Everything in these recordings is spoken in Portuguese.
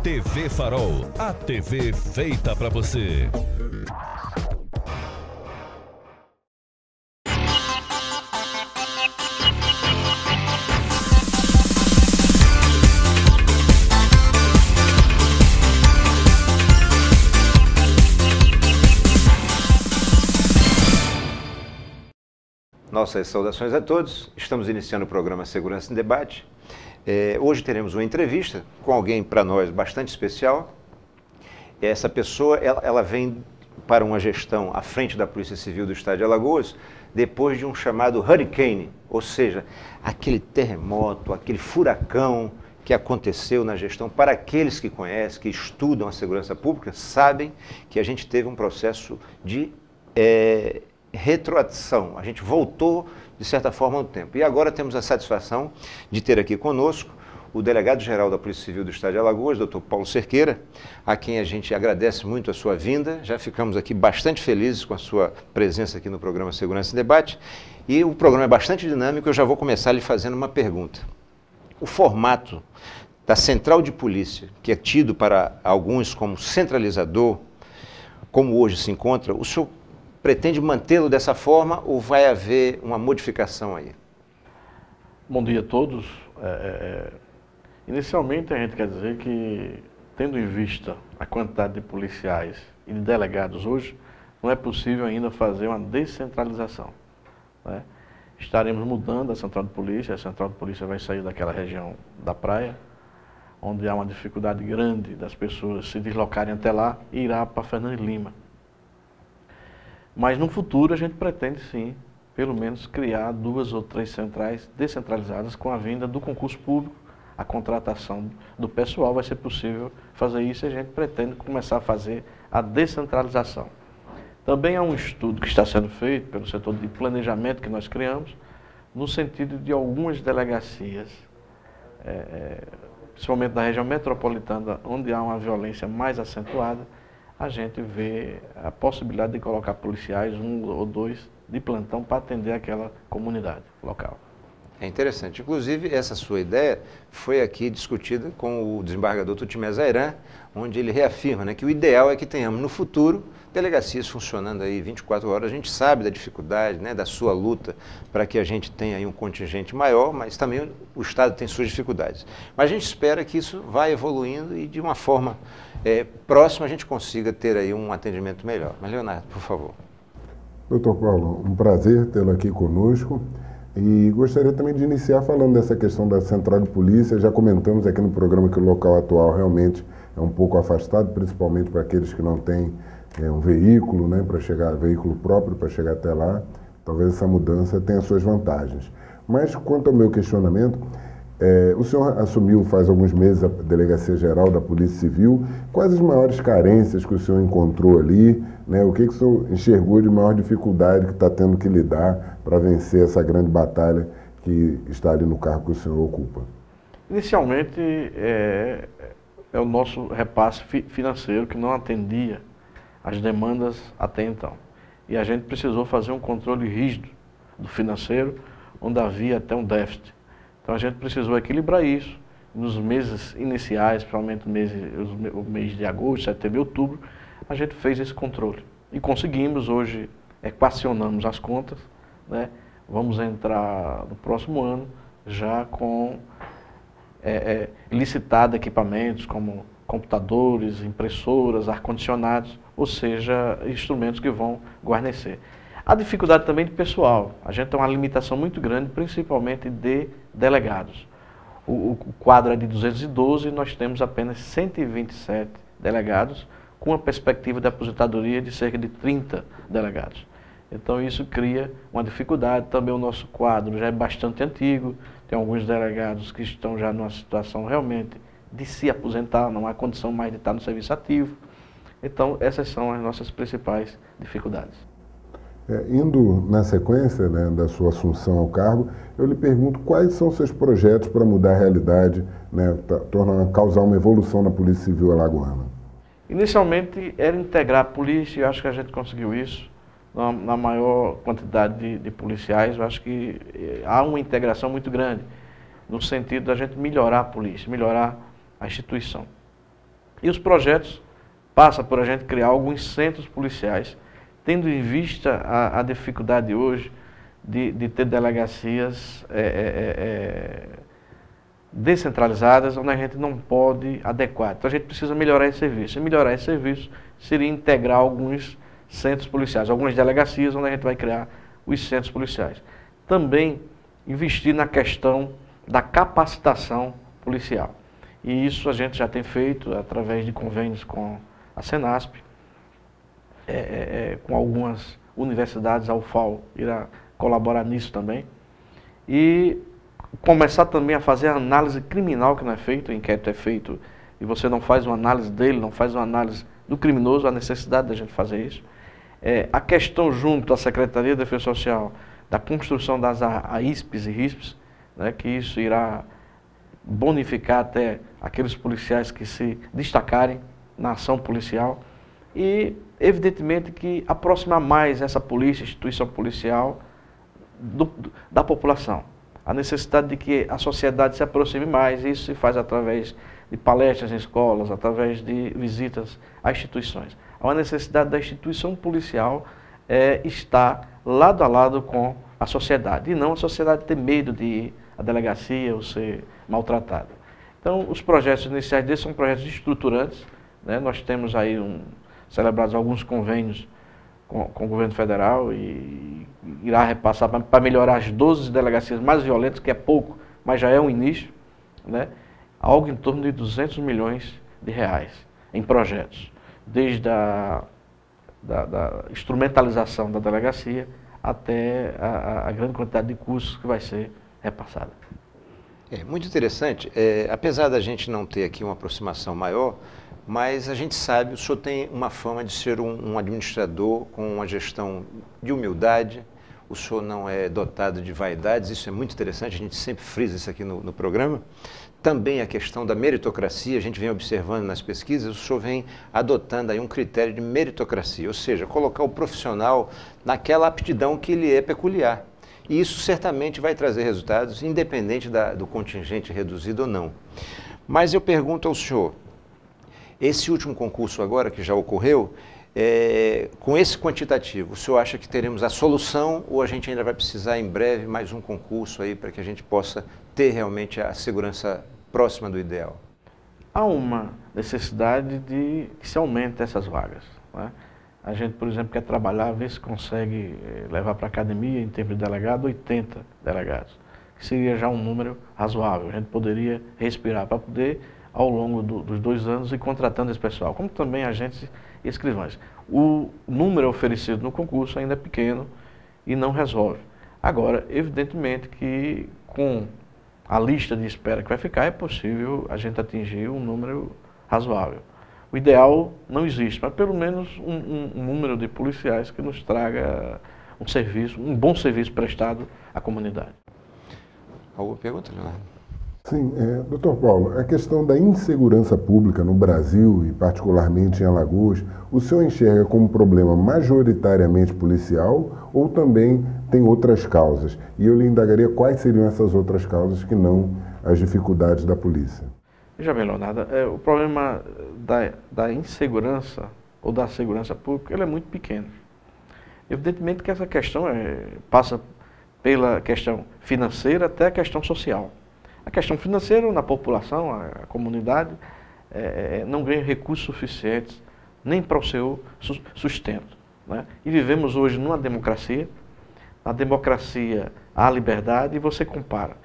TV Farol, a TV feita para você. Nossas saudações a todos. Estamos iniciando o programa Segurança em Debate. Hoje teremos uma entrevista com alguém para nós bastante especial. Essa pessoa, ela vem para uma gestão à frente da Polícia Civil do Estado de Alagoas depois de um chamado hurricane, ou seja, aquele terremoto, aquele furacão que aconteceu na gestão. Para aqueles que conhecem, que estudam a segurança pública, sabem que a gente teve um processo de retroação, a gente voltou de certa forma no tempo. E agora temos a satisfação de ter aqui conosco o delegado-geral da Polícia Civil do Estado de Alagoas, Dr. Paulo Cerqueira, a quem a gente agradece muito a sua vinda. Já ficamos aqui bastante felizes com a sua presença aqui no programa Segurança em Debate. E o programa é bastante dinâmico, eu já vou começar lhe fazendo uma pergunta. O formato da central de polícia, que é tido para alguns como centralizador, como hoje se encontra, o senhor pretende mantê-lo dessa forma ou vai haver uma modificação aí? Bom dia a todos. Inicialmente a gente quer dizer que, tendo em vista a quantidade de policiais e de delegados hoje, não é possível ainda fazer uma descentralização, né? Estaremos mudando a central de polícia vai sair daquela região da praia, onde há uma dificuldade grande das pessoas se deslocarem até lá, e irá para Fernando Lima. Mas no futuro a gente pretende sim, pelo menos, criar 2 ou 3 centrais descentralizadas com a vinda do concurso público, a contratação do pessoal. Vai ser possível fazer isso e a gente pretende começar a fazer a descentralização. Também há um estudo que está sendo feito pelo setor de planejamento que nós criamos, no sentido de algumas delegacias, principalmente da região metropolitana, onde há uma violência mais acentuada, a gente vê a possibilidade de colocar policiais, 1 ou 2, de plantão para atender aquela comunidade local. É interessante. Inclusive, essa sua ideia foi aqui discutida com o desembargador Tutimé Zairan, onde ele reafirma, né, que o ideal é que tenhamos no futuro delegacias funcionando aí 24 horas. A gente sabe da dificuldade, né, da sua luta para que a gente tenha aí um contingente maior, mas também o Estado tem suas dificuldades. Mas a gente espera que isso vá evoluindo e de uma forma próxima a gente consiga ter aí um atendimento melhor. Mas, Leonardo, por favor. Doutor Paulo, um prazer tê-lo aqui conosco. E gostaria também de iniciar falando dessa questão da central de polícia. Já comentamos aqui no programa que o local atual realmente é um pouco afastado, principalmente para aqueles que não têm um veículo, né, para chegar, veículo próprio para chegar até lá. Talvez essa mudança tenha suas vantagens. Mas quanto ao meu questionamento, o senhor assumiu faz alguns meses a Delegacia Geral da Polícia Civil. Quais as maiores carências que o senhor encontrou ali, né? O que o senhor enxergou de maior dificuldade que está tendo que lidar para vencer essa grande batalha que está ali no cargo que o senhor ocupa? Inicialmente, é o nosso repasse financeiro que não atendia às demandas até então. E a gente precisou fazer um controle rígido do financeiro, onde havia até um déficit. Então a gente precisou equilibrar isso. Nos meses iniciais, principalmente o mês de agosto, setembro e outubro, a gente fez esse controle. E conseguimos, hoje equacionamos as contas, né? Vamos entrar no próximo ano já com licitado equipamentos como computadores, impressoras, ar-condicionados, ou seja, instrumentos que vão guarnecer. A dificuldade também de pessoal. A gente tem uma limitação muito grande, principalmente de delegados. O quadro é de 212 e nós temos apenas 127 delegados, com uma perspectiva de aposentadoria de cerca de 30 delegados. Então isso cria uma dificuldade. Também o nosso quadro já é bastante antigo, tem alguns delegados que estão já numa situação realmente de se aposentar, não há condição mais de estar no serviço ativo. Então essas são as nossas principais dificuldades. Indo na sequência, né, da sua assunção ao cargo, eu lhe pergunto quais são seus projetos para mudar a realidade, né, causar uma evolução na Polícia Civil alagoana. Inicialmente era integrar a polícia, e eu acho que a gente conseguiu isso, na maior quantidade de policiais. Eu acho que há uma integração muito grande, no sentido da gente melhorar a polícia, melhorar a instituição. E os projetos passam por a gente criar alguns centros policiais, tendo em vista a dificuldade hoje de ter delegacias descentralizadas, onde a gente não pode adequar. Então a gente precisa melhorar esse serviço. E melhorar esse serviço seria integrar alguns centros policiais, algumas delegacias onde a gente vai criar os centros policiais. Também investir na questão da capacitação policial. E isso a gente já tem feito através de convênios com a Senasp, com algumas universidades, a UFAL irá colaborar nisso também. E começar também a fazer a análise criminal que não é feita, o inquérito é feito e você não faz uma análise dele, não faz uma análise do criminoso, a necessidade da gente fazer isso. A questão junto à Secretaria de Defesa Social da construção das AISPs e RISPs, né, que isso irá bonificar até aqueles policiais que se destacarem na ação policial e, evidentemente, que aproximar mais essa polícia, instituição policial, da população. A necessidade de que a sociedade se aproxime mais, isso se faz através de palestras em escolas, através de visitas a instituições. Há uma necessidade da instituição policial estar lado a lado com a sociedade, e não a sociedade ter medo de ir à delegacia ou ser maltratada. Então, os projetos iniciais desses são projetos estruturantes, né? Nós temos aí celebrados alguns convênios com o governo federal e irá repassar para melhorar as 12 delegacias mais violentas, que é pouco, mas já é um início, né? Algo em torno de 200 milhões de reais em projetos, desde a instrumentalização da delegacia até a grande quantidade de cursos que vai ser repassada. Muito interessante. Apesar da gente não ter aqui uma aproximação maior, mas a gente sabe, o senhor tem uma fama de ser um administrador com uma gestão de humildade, o senhor não é dotado de vaidades, isso é muito interessante, a gente sempre frisa isso aqui no programa. Também a questão da meritocracia, a gente vem observando nas pesquisas, o senhor vem adotando aí um critério de meritocracia, ou seja, colocar o profissional naquela aptidão que lhe é peculiar. E isso certamente vai trazer resultados, independente do contingente reduzido ou não. Mas eu pergunto ao senhor, esse último concurso agora, que já ocorreu, com esse quantitativo, o senhor acha que teremos a solução ou a gente ainda vai precisar em breve mais um concurso aí para que a gente possa ter realmente a segurança próxima do ideal? Há uma necessidade de que se aumente essas vagas, né? A gente, por exemplo, quer trabalhar, ver se consegue levar para a academia, em termos de delegado, 80 delegados, que seria já um número razoável. A gente poderia respirar para poder, ao longo dos 2 anos, ir contratando esse pessoal, como também agentes e escrivães. O número oferecido no concurso ainda é pequeno e não resolve. Agora, evidentemente que com a lista de espera que vai ficar, é possível a gente atingir um número razoável. O ideal não existe, mas pelo menos um número de policiais que nos traga um bom serviço prestado à comunidade. Alguma pergunta, Leonardo? Sim, doutor Paulo, a questão da insegurança pública no Brasil e particularmente em Alagoas, o senhor enxerga como problema majoritariamente policial ou também tem outras causas? E eu lhe indagaria quais seriam essas outras causas que não as dificuldades da polícia. Veja bem, Leonardo, o problema da insegurança ou da segurança pública ele é muito pequeno. Evidentemente que essa questão passa pela questão financeira até a questão social. A questão financeira, na população, a comunidade, não ganha recursos suficientes nem para o seu sustento, né? E vivemos hoje numa democracia. Na democracia há liberdade e você compara.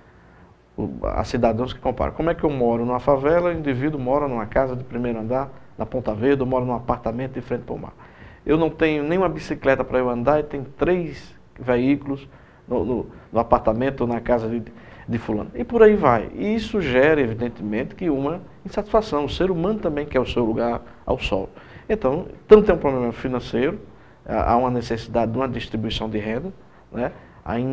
Há cidadãos que comparam. Como é que eu moro numa favela, o indivíduo mora numa casa de primeiro andar, na Ponta Verde, eu moro num apartamento de frente para o mar. Eu não tenho nenhuma bicicleta para eu andar e tenho 3 veículos no apartamento ou na casa de fulano. E por aí vai. E isso gera, evidentemente, que uma insatisfação. O ser humano também quer o seu lugar ao sol. Então, tanto é um problema financeiro, há uma necessidade de uma distribuição de renda, né?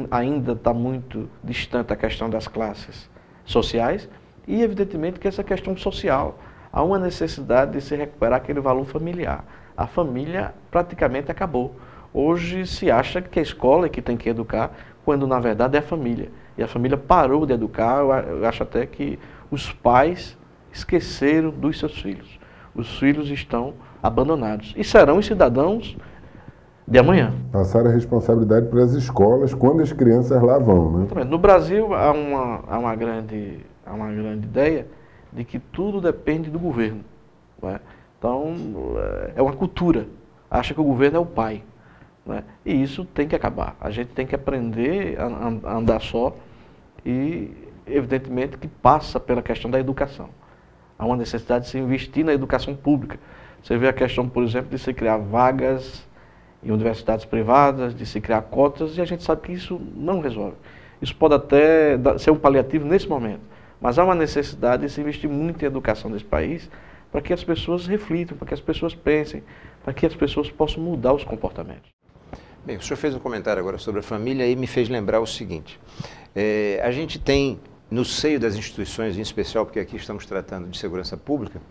Ainda está muito distante a questão das classes sociais e, evidentemente, que essa questão social. Há uma necessidade de se recuperar aquele valor familiar. A família praticamente acabou. Hoje se acha que a escola é que tem que educar, quando na verdade é a família. E a família parou de educar, eu acho até que os pais esqueceram dos seus filhos. Os filhos estão abandonados e serão os cidadãos de amanhã. Passar a responsabilidade para as escolas quando as crianças lá vão, né? No Brasil há uma grande ideia de que tudo depende do governo, né? Então é uma cultura, acha que o governo é o pai, né? E isso tem que acabar. A gente tem que aprender a andar só e evidentemente que passa pela questão da educação. Há uma necessidade de se investir na educação pública. Você vê a questão, por exemplo, de se criar vagas em universidades privadas, de se criar cotas, e a gente sabe que isso não resolve. Isso pode até ser um paliativo nesse momento, mas há uma necessidade de se investir muito em educação nesse país para que as pessoas reflitam, para que as pessoas pensem, para que as pessoas possam mudar os comportamentos. Bem, o senhor fez um comentário agora sobre a família e me fez lembrar o seguinte. A gente tem, no seio das instituições, em especial porque aqui estamos tratando de segurança pública,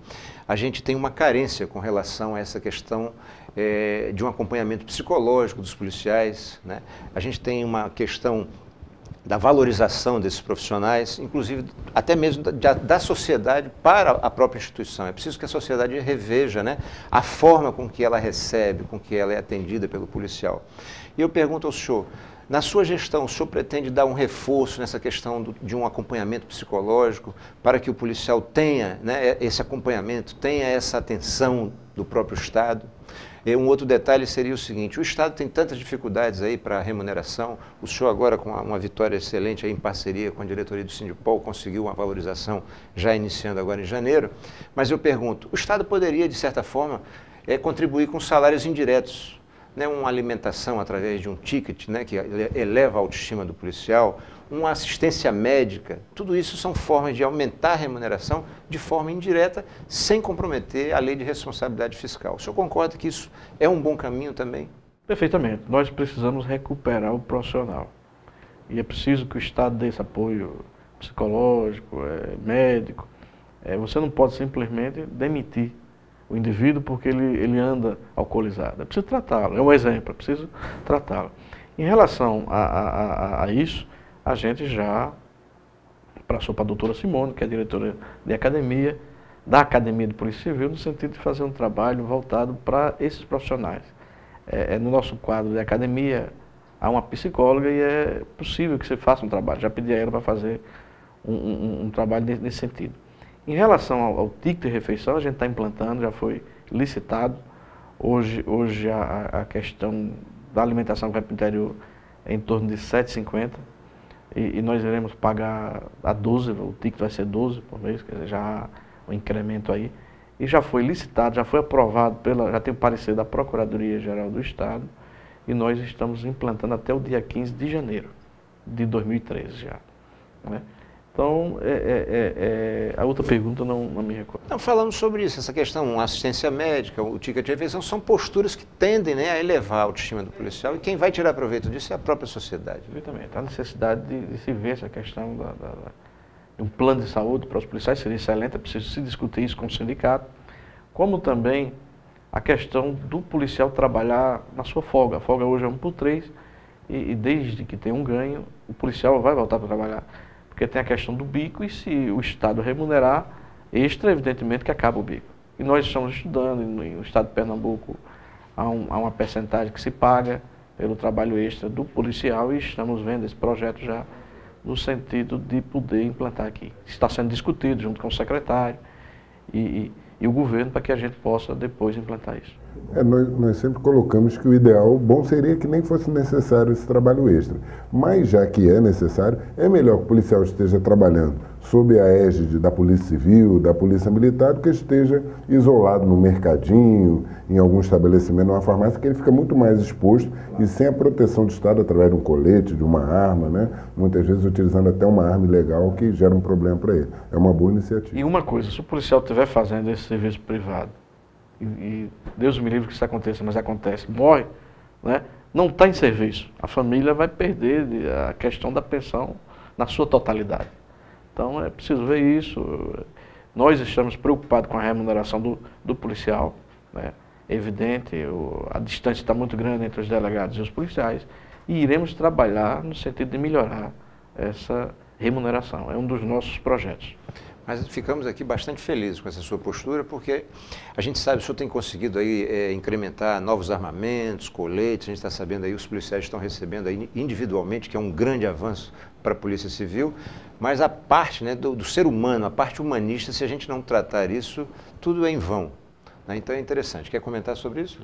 a gente tem uma carência com relação a essa questão de um acompanhamento psicológico dos policiais, né? A gente tem uma questão da valorização desses profissionais, inclusive até mesmo da sociedade para a própria instituição. É preciso que a sociedade reveja, né, a forma com que ela recebe, com que ela é atendida pelo policial. E eu pergunto ao senhor, na sua gestão, o senhor pretende dar um reforço nessa questão de um acompanhamento psicológico para que o policial tenha, né, esse acompanhamento, tenha essa atenção do próprio Estado? Um outro detalhe seria o seguinte, o Estado tem tantas dificuldades aí para a remuneração, o senhor agora com uma vitória excelente aí em parceria com a diretoria do Sindipol conseguiu uma valorização já iniciando agora em janeiro, mas eu pergunto, o Estado poderia de certa forma contribuir com salários indiretos, né, uma alimentação através de um ticket, né, que eleva a autoestima do policial, uma assistência médica, tudo isso são formas de aumentar a remuneração de forma indireta, sem comprometer a lei de responsabilidade fiscal. O senhor concorda que isso é um bom caminho também? Perfeitamente. Nós precisamos recuperar o profissional. E é preciso que o Estado dê esse apoio psicológico, médico. Você não pode simplesmente demitir o indivíduo porque ele anda alcoolizado. É preciso tratá-lo. É um exemplo, é preciso tratá-lo. Em relação a isso, a gente já passou para a doutora Simone, que é a diretora de academia, da Academia de Polícia Civil, no sentido de fazer um trabalho voltado para esses profissionais. No nosso quadro de academia, há uma psicóloga e é possível que você faça um trabalho. Já pedi a ela para fazer um trabalho nesse sentido. Em relação ao ticket de refeição, a gente está implantando, já foi licitado. Hoje a questão da alimentação que vai para o interior é em torno de R$ 7,50. E nós iremos pagar a 12, o ticket vai ser 12 por mês, quer dizer, já há um incremento aí. E já foi licitado, já foi aprovado, já tem o parecer da Procuradoria-Geral do Estado, e nós estamos implantando até o dia 15 de janeiro de 2013 já, né? Então, a outra pergunta não me recordo. Não, falando sobre isso, essa questão, assistência médica, o ticket de refeição, são posturas que tendem, né, a elevar a autoestima do policial, e quem vai tirar proveito disso é a própria sociedade. Exatamente. A necessidade de se ver essa questão de um plano de saúde para os policiais seria excelente, é preciso se discutir isso com o sindicato, como também a questão do policial trabalhar na sua folga. A folga hoje é 1/3, e desde que tem um ganho, o policial vai voltar para trabalhar. Porque tem a questão do bico e se o Estado remunerar extra, evidentemente que acaba o bico. E nós estamos estudando, no Estado de Pernambuco há uma percentagem que se paga pelo trabalho extra do policial e estamos vendo esse projeto já no sentido de poder implantar aqui. Está sendo discutido junto com o secretário e o governo para que a gente possa depois implantar isso. Nós sempre colocamos que o ideal bom seria que nem fosse necessário esse trabalho extra. Mas já que é necessário, é melhor que o policial esteja trabalhando sob a égide da Polícia Civil, da Polícia Militar, do que esteja isolado no mercadinho, em algum estabelecimento, numa farmácia, que ele fica muito mais exposto e sem a proteção do Estado através de um colete, de uma arma, né? Muitas vezes utilizando até uma arma ilegal que gera um problema para ele. É uma boa iniciativa. E uma coisa, se o policial estiver fazendo esse serviço privado, e Deus me livre que isso aconteça, mas acontece, morre, né? Não está em serviço, a família vai perder a questão da pensão na sua totalidade. Então é preciso ver isso. Nós estamos preocupados com a remuneração do policial, né? É evidente, a distância está muito grande entre os delegados e os policiais, e iremos trabalhar no sentido de melhorar essa remuneração. É um dos nossos projetos. Mas ficamos aqui bastante felizes com essa sua postura, porque a gente sabe que o senhor tem conseguido aí incrementar novos armamentos, coletes, a gente está sabendo aí, os policiais estão recebendo aí individualmente, que é um grande avanço para a Polícia Civil, mas a parte, né, do ser humano, a parte humanista, se a gente não tratar isso, tudo é em vão, né? Então é interessante. Quer comentar sobre isso?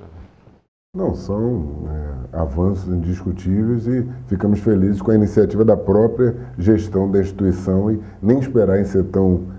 Não, são avanços indiscutíveis e ficamos felizes com a iniciativa da própria gestão da instituição e nem esperar em ser tão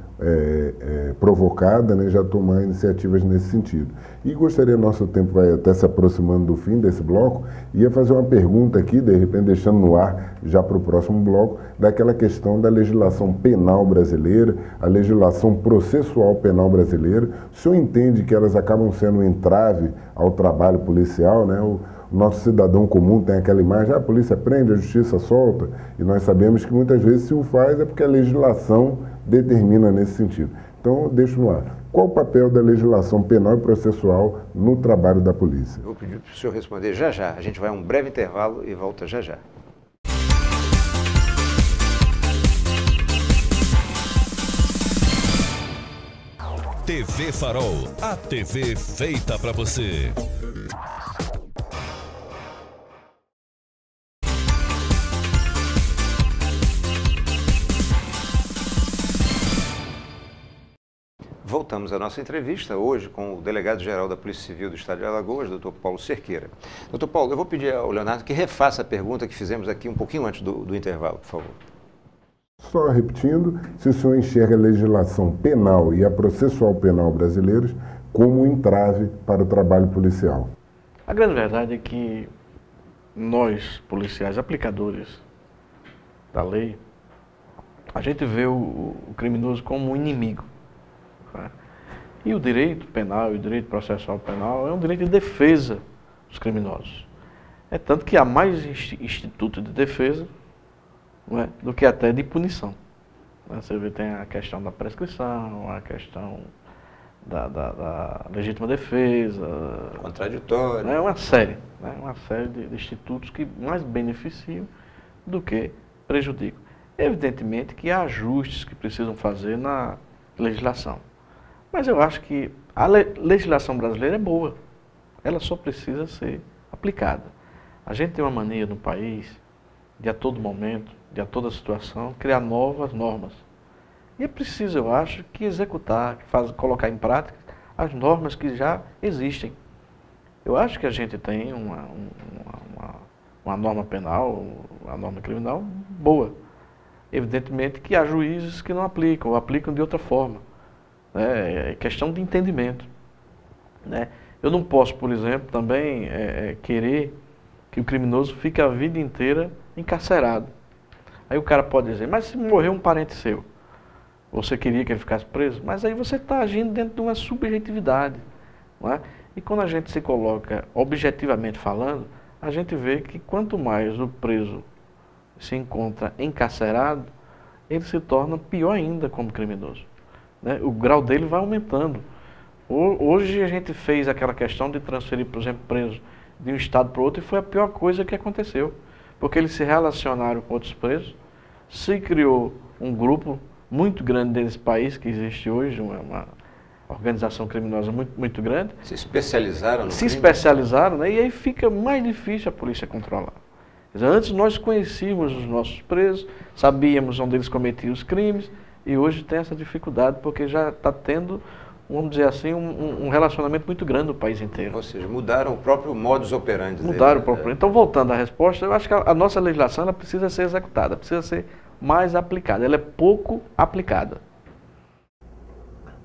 provocada, né, já tomar iniciativas nesse sentido. E gostaria, nosso tempo vai até se aproximando do fim desse bloco, ia fazer uma pergunta aqui, de repente deixando no ar já para o próximo bloco, daquela questão da legislação penal brasileira, a legislação processual penal brasileira. O senhor entende que elas acabam sendo um entrave ao trabalho policial, né? O nosso cidadão comum tem aquela imagem, a polícia prende, a justiça solta, e nós sabemos que muitas vezes se o faz é porque a legislação determina nesse sentido. Então, deixo no ar. Qual o papel da legislação penal e processual no trabalho da polícia? Eu vou pedir para o senhor responder já já. A gente vai a um breve intervalo e volta já já. TV Farol, a TV feita para você. Voltamos à nossa entrevista hoje com o delegado-geral da Polícia Civil do Estado de Alagoas, doutor Paulo Cerqueira. Doutor Paulo, eu vou pedir ao Leonardo que refaça a pergunta que fizemos aqui um pouquinho antes do intervalo, por favor. Só repetindo, se o senhor enxerga a legislação penal e a processual penal brasileiras como um entrave para o trabalho policial. A grande verdade é que nós, policiais, aplicadores da lei, a gente vê o criminoso como um inimigo. E o direito penal e o direito processual penal é um direito de defesa dos criminosos. É tanto que há mais instituto de defesa, não é, do que até de punição. Você vê, tem a questão da prescrição, a questão da legítima defesa, contraditório. É uma série de institutos que mais beneficiam do que prejudicam. Evidentemente que há ajustes que precisam fazer na legislação. Mas eu acho que a legislação brasileira é boa. Ela só precisa ser aplicada. A gente tem uma mania no país de a todo momento, de a toda situação, criar novas normas. E é preciso, eu acho, que executar, colocar em prática as normas que já existem. Eu acho que a gente tem uma norma penal, uma norma criminal boa. Evidentemente que há juízes que não aplicam, ou aplicam de outra forma. É questão de entendimento. Né? Eu não posso, por exemplo, também querer que o criminoso fique a vida inteira encarcerado. Aí o cara pode dizer, mas se morreu um parente seu, você queria que ele ficasse preso? Mas aí você está agindo dentro de uma subjetividade. Não é? E quando a gente se coloca objetivamente falando, a gente vê que quanto mais o preso se encontra encarcerado, ele se torna pior ainda como criminoso. Né? O grau dele vai aumentando. Hoje a gente fez aquela questão de transferir, por exemplo, presos de um estado para o outro e foi a pior coisa que aconteceu. Porque eles se relacionaram com outros presos, se criou um grupo muito grande desse país que existe hoje, uma organização criminosa muito grande. Se especializaram no Se crime. especializaram, né? E aí fica mais difícil a polícia controlar. Quer dizer, antes nós conhecíamos os nossos presos, sabíamos onde eles cometiam os crimes, e hoje tem essa dificuldade porque já está tendo, vamos dizer assim, um relacionamento muito grande no país inteiro. Ou seja, mudaram o próprio modus operandi. Mudaram o próprio. Então, voltando à resposta, eu acho que a nossa legislação ela precisa ser executada, precisa ser mais aplicada. Ela é pouco aplicada.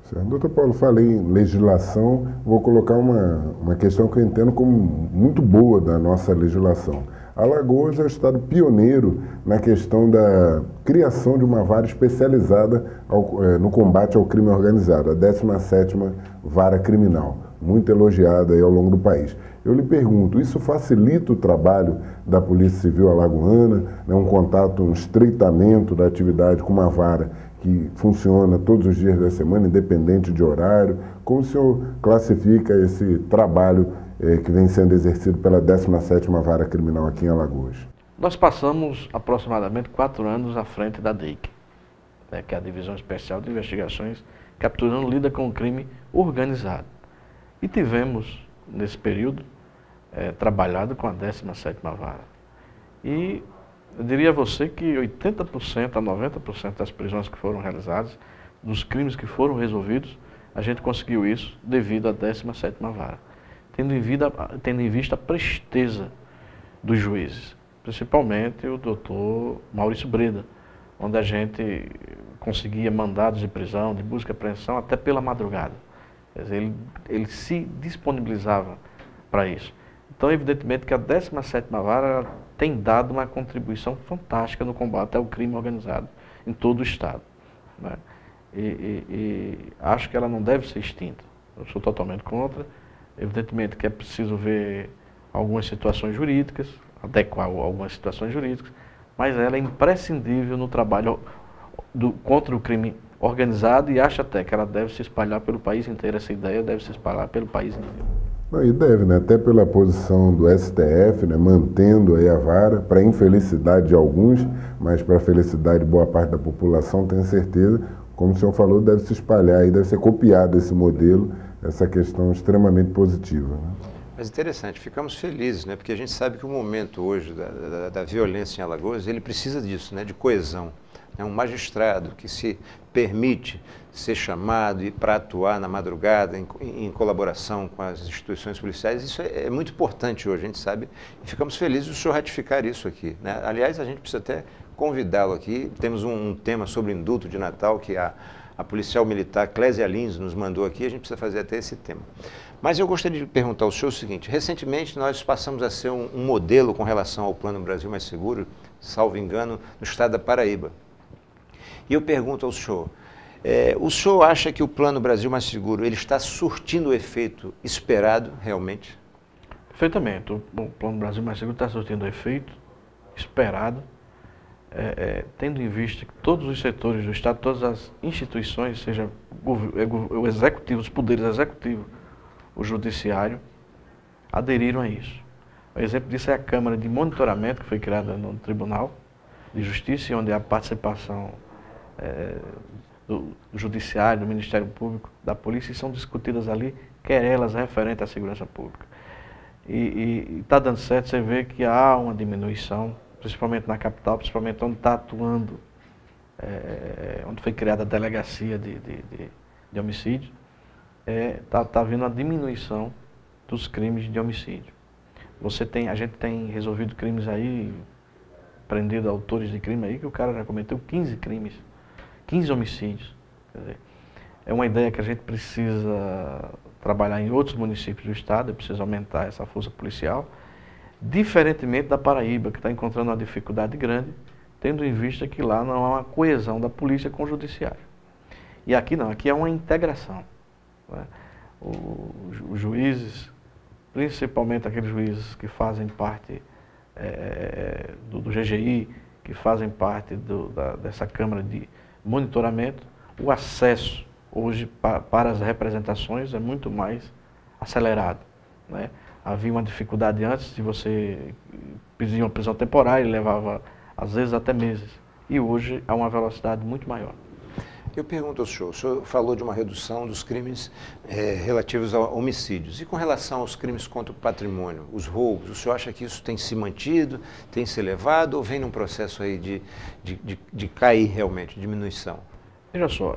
Certo. Doutor Paulo, falei em legislação, vou colocar uma questão que eu entendo como muito boa da nossa legislação. Alagoas é o estado pioneiro na questão da criação de uma vara especializada no combate ao crime organizado, a 17ª Vara Criminal, muito elogiada aí ao longo do país. Eu lhe pergunto, isso facilita o trabalho da Polícia Civil alagoana, né, um contato, um estreitamento da atividade com uma vara que funciona todos os dias da semana, independente de horário? Como o senhor classifica esse trabalho que vem sendo exercido pela 17ª Vara Criminal aqui em Alagoas? Nós passamos aproximadamente 4 anos à frente da DEIC. né, que é a Divisão Especial de Investigações Capturando, lida com o crime organizado. E tivemos, nesse período, trabalhado com a 17ª Vara. E eu diria a você que 80% a 90% das prisões que foram realizadas, dos crimes que foram resolvidos, a gente conseguiu isso devido à 17ª Vara. Tendo em vista a presteza dos juízes, principalmente o doutor Maurício Breda, onde a gente conseguia mandados de prisão, de busca e apreensão até pela madrugada. Quer dizer, ele se disponibilizava para isso. Então, evidentemente que a 17ª Vara tem dado uma contribuição fantástica no combate ao crime organizado em todo o Estado, né? E acho que ela não deve ser extinta. Eu sou totalmente contra. Evidentemente que é preciso ver algumas situações jurídicas, adequar algumas situações jurídicas, mas ela é imprescindível no trabalho contra o crime organizado, e acho até que ela deve se espalhar pelo país inteiro. Essa ideia deve se espalhar pelo país inteiro. Não, e deve, né? Até pela posição do STF, né? Mantendo aí a vara, para infelicidade de alguns, mas para a felicidade de boa parte da população, tenho certeza, como o senhor falou, deve se espalhar e deve ser copiado esse modelo, essa questão extremamente positiva, né? Mas interessante, ficamos felizes, né? Porque a gente sabe que o momento hoje da violência em Alagoas, ele precisa disso, né? De coesão. É um magistrado que se permite ser chamado e para atuar na madrugada em colaboração com as instituições policiais, isso é muito importante hoje, a gente sabe, e ficamos felizes de o senhor ratificar isso aqui, né? Aliás, a gente precisa até convidá-lo aqui, temos um tema sobre indulto de Natal que a policial militar Clésia Lins nos mandou aqui, a gente precisa fazer até esse tema. Mas eu gostaria de perguntar ao senhor o seguinte: recentemente nós passamos a ser um modelo com relação ao Plano Brasil Mais Seguro, salvo engano, no estado da Paraíba. E eu pergunto ao senhor, o senhor acha que o Plano Brasil Mais Seguro ele está surtindo o efeito esperado realmente? Perfeitamente. O Plano Brasil Mais Seguro está surtindo o efeito esperado, tendo em vista que todos os setores do Estado, todas as instituições, seja o executivo, os poderes executivos, o judiciário, aderiram a isso. O exemplo disso é a Câmara de Monitoramento, que foi criada no Tribunal de Justiça, onde a participação do Judiciário, do Ministério Público, da Polícia, e são discutidas ali querelas referentes à segurança pública. E está dando certo, você vê que há uma diminuição, principalmente na capital, principalmente onde está atuando, onde foi criada a delegacia de homicídio, está havendo uma diminuição dos crimes de homicídio. A gente tem resolvido crimes aí, prendido autores de crime aí, que o cara já cometeu 15 crimes, 15 homicídios. Quer dizer, é uma ideia que a gente precisa trabalhar em outros municípios do estado, precisa aumentar essa força policial, diferentemente da Paraíba, que está encontrando uma dificuldade grande, tendo em vista que lá não há uma coesão da polícia com o judiciário. E aqui não, aqui é uma integração, né? Os juízes, principalmente aqueles juízes que fazem parte do GGI, que fazem parte dessa Câmara de Monitoramento, o acesso hoje para as representações é muito mais acelerado, né? Havia uma dificuldade antes de você pedir uma prisão temporária e levava às vezes até meses, e hoje há uma velocidade muito maior. Eu pergunto ao senhor, o senhor falou de uma redução dos crimes relativos a homicídios. E com relação aos crimes contra o patrimônio, os roubos, o senhor acha que isso tem se mantido, tem se elevado, ou vem num processo aí de cair realmente, diminuição? Veja só,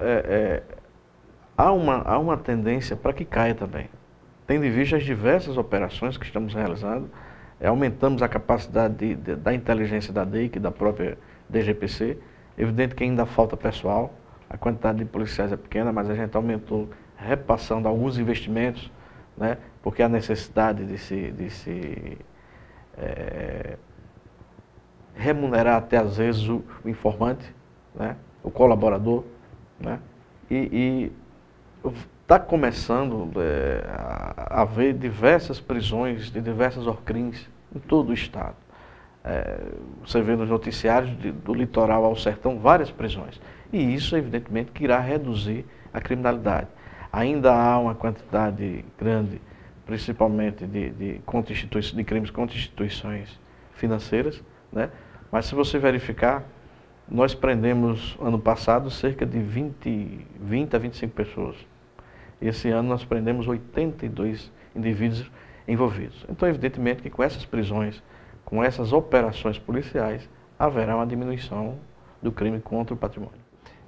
há uma tendência para que caia também. Tendo em vista as diversas operações que estamos realizando, aumentamos a capacidade da inteligência da DEIC e da própria DGPC. Evidente que ainda falta pessoal, a quantidade de policiais é pequena, mas a gente aumentou, repassando alguns investimentos, né, porque há necessidade de se remunerar até às vezes o informante, né, o colaborador, né, e está começando a haver diversas prisões de diversas ORCRIMs em todo o estado. Você vê nos noticiários do litoral ao sertão várias prisões. E isso, evidentemente, que irá reduzir a criminalidade. Ainda há uma quantidade grande, principalmente de crimes contra instituições financeiras, né? Mas se você verificar, nós prendemos, ano passado, cerca de 20 a 25 pessoas. Esse ano nós prendemos 82 indivíduos envolvidos. Então, evidentemente que com essas prisões, com essas operações policiais, haverá uma diminuição do crime contra o patrimônio.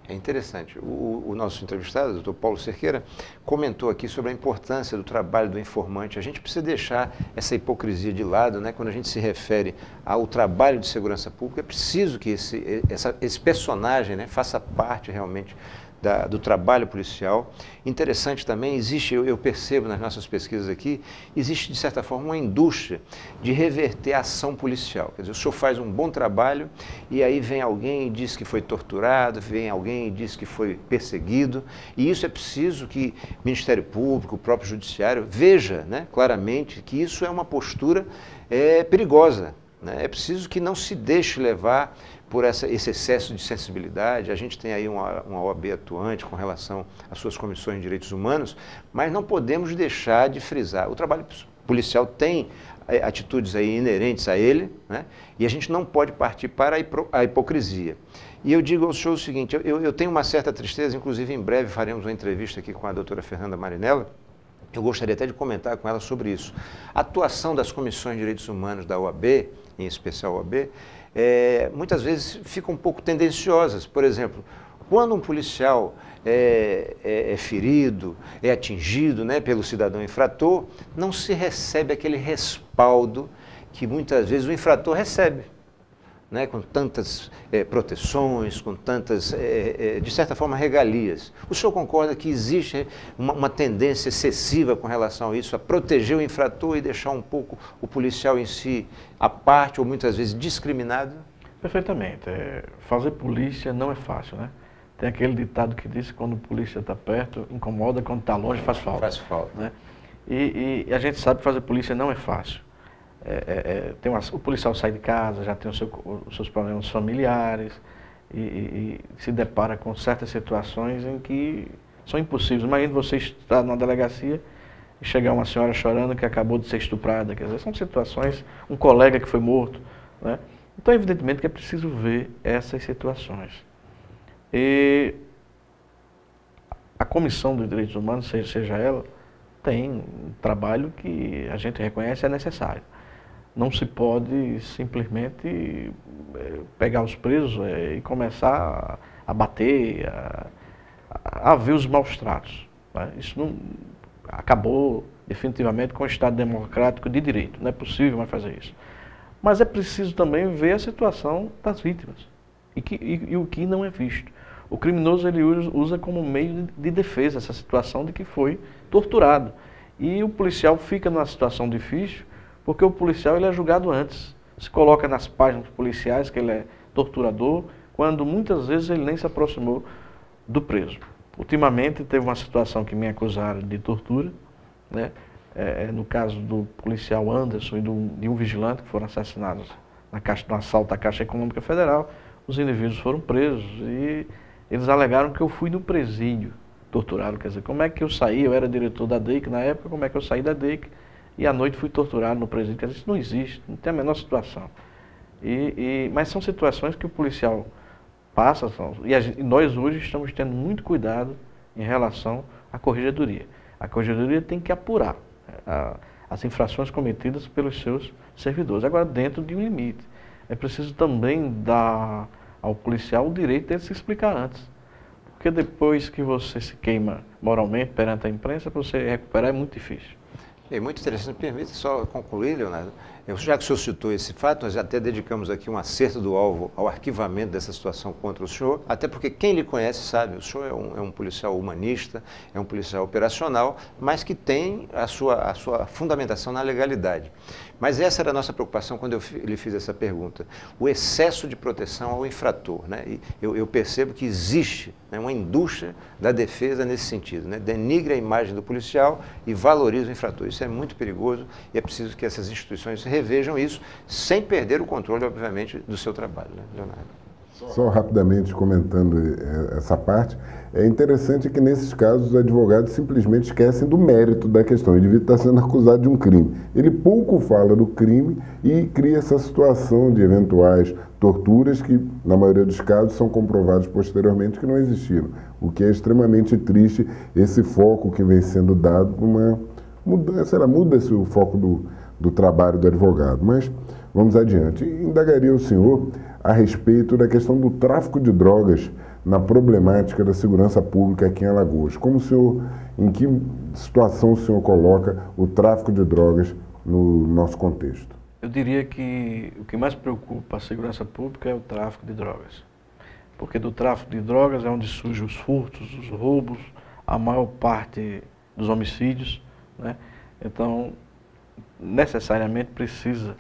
É interessante. O nosso entrevistado, o doutor Paulo Cerqueira, comentou aqui sobre a importância do trabalho do informante. A gente precisa deixar essa hipocrisia de lado, né? Quando a gente se refere ao trabalho de segurança pública, é preciso que esse personagem, né, faça parte realmente do trabalho policial. Interessante também, existe, eu percebo nas nossas pesquisas aqui, existe de certa forma uma indústria de reverter a ação policial. Quer dizer, o senhor faz um bom trabalho e aí vem alguém e diz que foi torturado, vem alguém e diz que foi perseguido, e isso é preciso que o Ministério Público, o próprio Judiciário, veja, né, claramente que isso é uma postura perigosa. É preciso que não se deixe levar por esse excesso de sensibilidade. A gente tem aí uma OAB atuante com relação às suas comissões de direitos humanos, mas não podemos deixar de frisar. O trabalho policial tem atitudes aí inerentes a ele, né? E a gente não pode partir para a hipocrisia. E eu digo ao senhor o seguinte, eu tenho uma certa tristeza, inclusive em breve faremos uma entrevista aqui com a doutora Fernanda Marinella. Eu gostaria até de comentar com ela sobre isso. A atuação das comissões de direitos humanos da OAB, em especial a OAB, muitas vezes ficam um pouco tendenciosas. Por exemplo, quando um policial é ferido, é atingido, né, pelo cidadão infrator, não se recebe aquele respaldo que muitas vezes o infrator recebe, né, com tantas proteções, com tantas, de certa forma, regalias. O senhor concorda que existe uma tendência excessiva com relação a isso, a proteger o infrator e deixar um pouco o policial em si à parte ou muitas vezes discriminado? Perfeitamente. Fazer polícia não é fácil, né? Tem aquele ditado que diz que quando a polícia está perto, incomoda, quando está longe, faz falta. Faz falta. Né? E a gente sabe que fazer polícia não é fácil. O policial sai de casa, já tem os seus problemas familiares e se depara com certas situações em que são impossíveis. Imagina você estar numa delegacia e chegar uma senhora chorando que acabou de ser estuprada. Quer dizer, são situações, um colega que foi morto, né? Então, evidentemente que é preciso ver essas situações. E a Comissão dos Direitos Humanos, seja ela, tem um trabalho que a gente reconhece é necessário. Não se pode simplesmente pegar os presos e começar a bater, a ver os maus tratos. Né? Isso não acabou definitivamente com o Estado democrático de direito. Não é possível mais fazer isso. Mas é preciso também ver a situação das vítimas e o que não é visto. O criminoso ele usa como meio de defesa essa situação de que foi torturado. E o policial fica numa situação difícil porque o policial ele é julgado antes. Se coloca nas páginas policiais que ele é torturador, quando muitas vezes ele nem se aproximou do preso. Ultimamente teve uma situação que me acusaram de tortura, né? No caso do policial Anderson e de um vigilante que foram assassinados no assalto à Caixa Econômica Federal. Os indivíduos foram presos e eles alegaram que eu fui no presídio torturado. Quer dizer, como é que eu saí? Eu era diretor da DEIC na época, como é que eu saí da DEIC e à noite fui torturado no presídio? Quer dizer, isso não existe, não tem a menor situação. Mas são situações que o policial passa, e nós hoje estamos tendo muito cuidado em relação à corregedoria. A corregedoria tem que apurar as infrações cometidas pelos seus servidores, agora dentro de um limite. É preciso também dar ao policial o direito de ele se explicar antes. Porque depois que você se queima moralmente perante a imprensa, para você recuperar é muito difícil. É muito interessante. Permita só concluir, Leonardo. Já que o senhor citou esse fato, nós até dedicamos aqui um acerto do alvo ao arquivamento dessa situação contra o senhor, até porque quem lhe conhece sabe, o senhor é um policial humanista, é um policial operacional, mas que tem a sua fundamentação na legalidade. Mas essa era a nossa preocupação quando eu lhe fiz essa pergunta. O excesso de proteção ao infrator, né? E eu percebo que existe, né, uma indústria da defesa nesse sentido, né? Denigre a imagem do policial e valoriza o infrator. Isso é muito perigoso e é preciso que essas instituições revejam isso, sem perder o controle, obviamente, do seu trabalho, né, Leonardo? Só rapidamente comentando essa parte, é interessante que nesses casos os advogados simplesmente esquecem do mérito da questão. O indivíduo está sendo acusado de um crime. Ele pouco fala do crime e cria essa situação de eventuais torturas que, na maioria dos casos, são comprovados posteriormente que não existiram. O que é extremamente triste, esse foco que vem sendo dado, muda-se o foco do trabalho do advogado. Mas vamos adiante. Indagaria o senhor a respeito da questão do tráfico de drogas na problemática da segurança pública aqui em Alagoas. Em que situação o senhor coloca o tráfico de drogas no nosso contexto? Eu diria que o que mais preocupa a segurança pública é o tráfico de drogas. Porque do tráfico de drogas é onde surgem os furtos, os roubos, a maior parte dos homicídios, né? Então, necessariamente precisa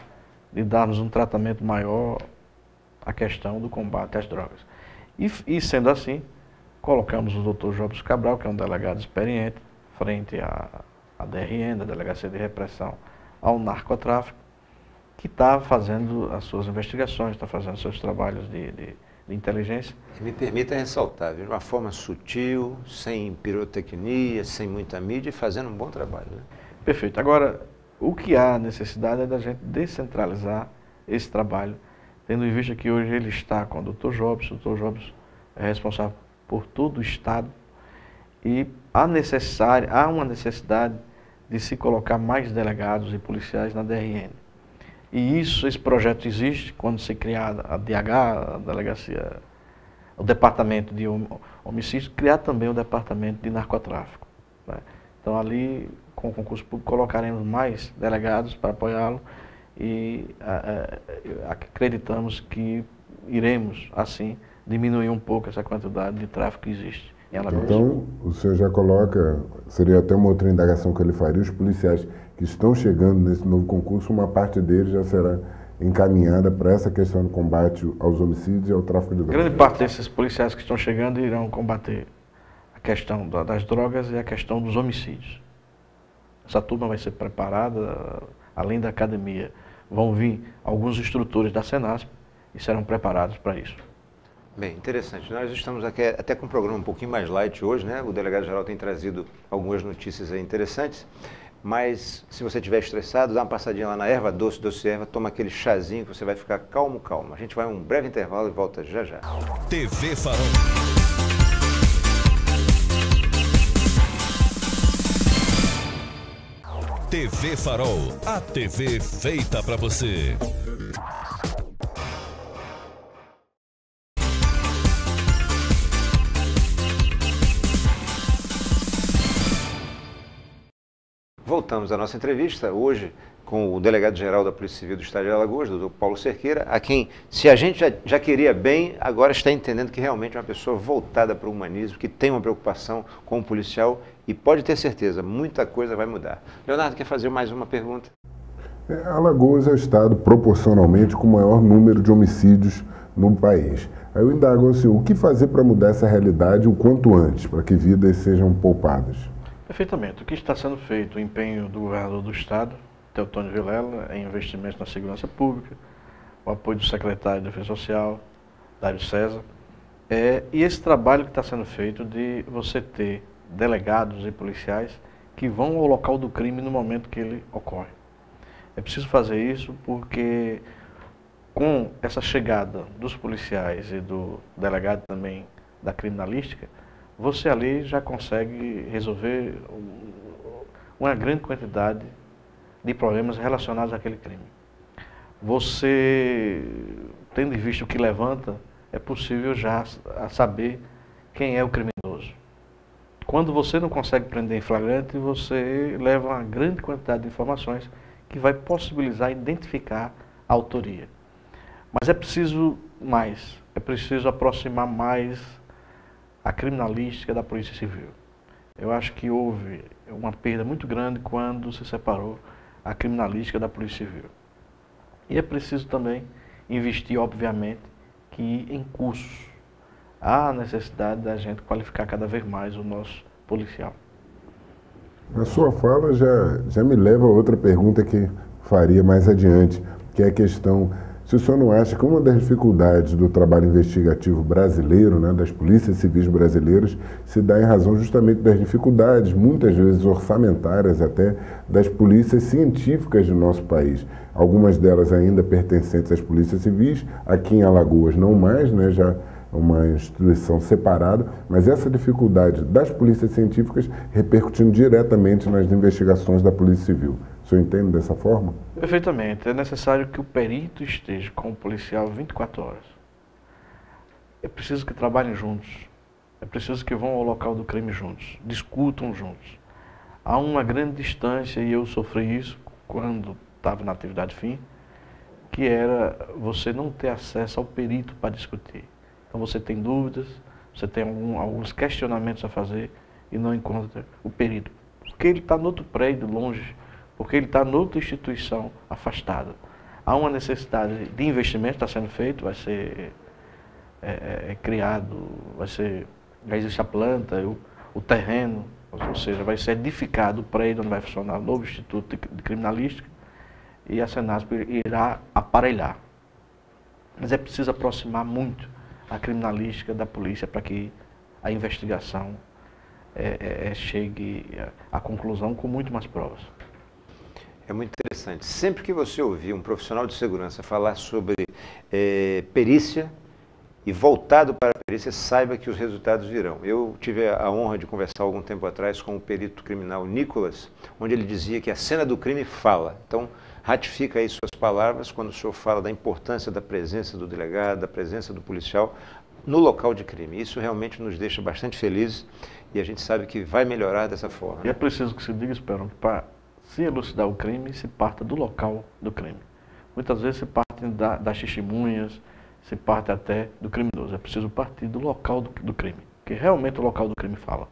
de darmos um tratamento maior à questão do combate às drogas. E sendo assim, colocamos o Dr. Jobs Cabral, que é um delegado experiente, frente à DRN, da Delegacia de Repressão ao Narcotráfico, que está fazendo as suas investigações, está fazendo seus trabalhos de inteligência. Me permita ressaltar, de uma forma sutil, sem pirotecnia, sem muita mídia, e fazendo um bom trabalho, né? Perfeito. Agora, o que há necessidade é da gente descentralizar esse trabalho, tendo em vista que hoje ele está com o Dr. Jobs. O Dr. Jobs é responsável por todo o Estado e há uma necessidade de se colocar mais delegados e policiais na DRN. E esse projeto existe quando se criar a DH, a Delegacia, o Departamento de Homicídios, criar também o Departamento de Narcotráfico, né? Então ali, com o concurso público, colocaremos mais delegados para apoiá-lo e acreditamos que iremos, assim, diminuir um pouco essa quantidade de tráfico que existe em Alagoas. Então, o senhor já coloca, seria até uma outra indagação que ele faria, os policiais que estão chegando nesse novo concurso, uma parte deles já será encaminhada para essa questão do combate aos homicídios e ao tráfico de drogas. Grande parte desses policiais que estão chegando irão combater a questão das drogas e a questão dos homicídios. Essa turma vai ser preparada, além da academia, vão vir alguns instrutores da Senasp e serão preparados para isso. Bem, interessante. Nós estamos aqui até com um programa um pouquinho mais light hoje, né? O delegado-geral tem trazido algumas notícias aí interessantes, mas se você estiver estressado, dá uma passadinha lá na erva doce, doce erva, toma aquele chazinho que você vai ficar calmo. A gente vai a um breve intervalo e volta já já. TV Farol. TV Farol, a TV feita para você. Voltamos à nossa entrevista hoje com o delegado-geral da Polícia Civil do Estado de Alagoas, doutor Paulo Cerqueira, a quem, se a gente já queria bem, agora está entendendo que realmente é uma pessoa voltada para o humanismo, que tem uma preocupação com o policial e pode ter certeza, muita coisa vai mudar. Leonardo, quer fazer mais uma pergunta? Alagoas é o estado proporcionalmente com o maior número de homicídios no país. Aí eu indago assim, o que fazer para mudar essa realidade o quanto antes, para que vidas sejam poupadas? Perfeitamente. O que está sendo feito, o empenho do governador do Estado, Teotônio Vilela, em investimentos na segurança pública, o apoio do secretário de Defesa Social, Dário César, e esse trabalho que está sendo feito de você ter delegados e policiais que vão ao local do crime no momento que ele ocorre. É preciso fazer isso porque com essa chegada dos policiais e do delegado também da criminalística, você ali já consegue resolver uma grande quantidade de problemas relacionados àquele crime. Você, tendo em vista o que levanta, é possível já saber quem é o criminoso. Quando você não consegue prender em flagrante, você leva uma grande quantidade de informações que vai possibilitar identificar a autoria. Mas é preciso mais, é preciso aproximar mais a criminalística da Polícia Civil. Eu acho que houve uma perda muito grande quando se separou a criminalística da Polícia Civil. E é preciso também investir, obviamente, que em cursos há a necessidade da gente qualificar cada vez mais o nosso policial. A sua fala já me leva a outra pergunta que faria mais adiante, que é a questão se o senhor não acha que uma das dificuldades do trabalho investigativo brasileiro, né, das polícias civis brasileiras, se dá em razão justamente das dificuldades, muitas vezes orçamentárias até, das polícias científicas do nosso país. Algumas delas ainda pertencentes às polícias civis, aqui em Alagoas não mais, né, já uma instituição separada, mas essa dificuldade das polícias científicas repercutindo diretamente nas investigações da Polícia Civil. O senhor entende dessa forma? Perfeitamente. É necessário que o perito esteja com o policial 24 horas. É preciso que trabalhem juntos. É preciso que vão ao local do crime juntos, discutam juntos. Há uma grande distância, e eu sofri isso quando estava na atividade fim, que era você não ter acesso ao perito para discutir. Então você tem dúvidas, você tem alguns questionamentos a fazer e não encontra o perito. Porque ele está no outro prédio, longe, porque ele está em outra instituição afastada. Há uma necessidade de investimento, está sendo feito, vai ser criado, já existe a planta, o terreno, ou seja, vai ser edificado o prédio onde vai funcionar o novo Instituto de Criminalística e a Senasp irá aparelhar. Mas é preciso aproximar muito a criminalística da polícia para que a investigação chegue à conclusão com muito mais provas. É muito interessante. Sempre que você ouvir um profissional de segurança falar sobre perícia e voltado para a perícia, saiba que os resultados virão. Eu tive a honra de conversar algum tempo atrás com o perito criminal Nicolas, onde ele dizia que a cena do crime fala. Então, ratifica aí suas palavras quando o senhor fala da importância da presença do delegado, da presença do policial no local de crime. Isso realmente nos deixa bastante felizes e a gente sabe que vai melhorar dessa forma. E é preciso que se diga, Esperão, que para se elucidar o crime, se parta do local do crime. Muitas vezes se parte das testemunhas, se parte até do criminoso. É preciso partir do local do crime, porque realmente o local do crime fala.